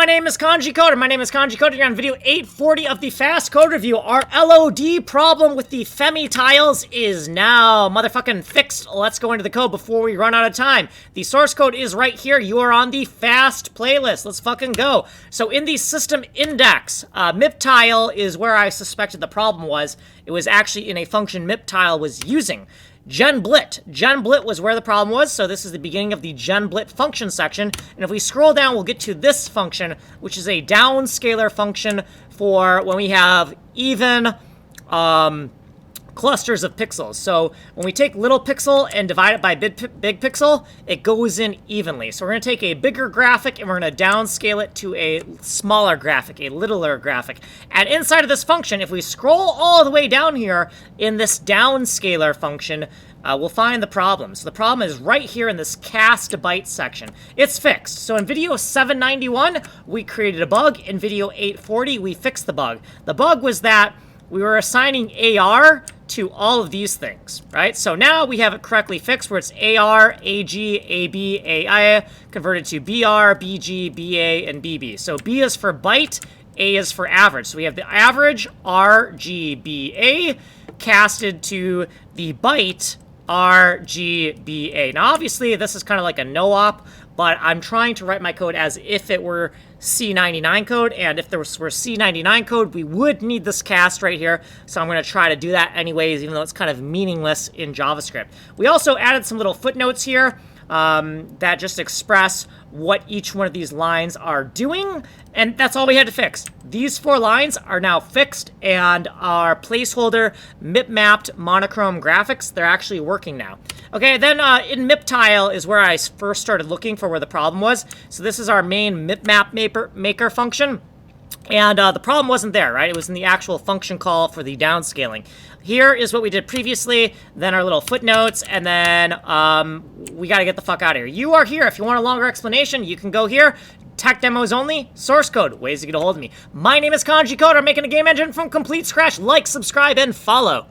name is Kanji Coder. My name is Kanji Coder. You're on video 840 of the Fast Code Review. Our LOD problem with the Femi tiles is now motherfucking fixed. Let's go into the code before we run out of time. The source code is right here. You are on the Fast playlist. Let's fucking go. So in the system index, MIP tile is where I suspected the problem was. It was actually in a function MIP tile was using. GenBlit. GenBlit was where the problem was, so this is the beginning of the GenBlit function section. And if we scroll down, we'll get to this function, which is a downscaler function for when we have even clusters of pixels. So when we take little pixel and divide it by big pixel, it goes in evenly. So we're going to take a bigger graphic and we're going to downscale it to a smaller graphic, a littler graphic. And inside of this function, if we scroll all the way down here in this downscaler function, we'll find the problem. So the problem is right here in this cast byte section. It's fixed. So in video 791, we created a bug. In video 840, we fixed the bug. The bug was that we were assigning AR to all of these things, right? So now we have it correctly fixed where it's AR, AG, AB, AI, converted to BR, BG, BA, and BB. So B is for byte, A is for average. So we have the average RGBA casted to the byte RGBA. Now obviously this is kind of like a no-op, but I'm trying to write my code as if it were C99 code, and if there were C99 code, we would need this cast right here, so I'm going to try to do that anyways, even though it's kind of meaningless in JavaScript. We also added some little footnotes here that just express what each one of these lines are doing, and that's all we had to fix. These 4 lines are now fixed, and our placeholder MIP-mapped monochrome graphics, they're actually working now. Okay, then in MIP tile is where I first started looking for where the problem was. So this is our main MIP-map maker function. And the problem wasn't there, right? It was in the actual function call for the downscaling. Here is what we did previously, then our little footnotes, and then we got to get the fuck out of here. You are here. If you want a longer explanation, you can go here. Tech demos only, source code, ways to get a hold of me. My name is Kanji Coder. I'm making a game engine from complete scratch. Like, subscribe, and follow.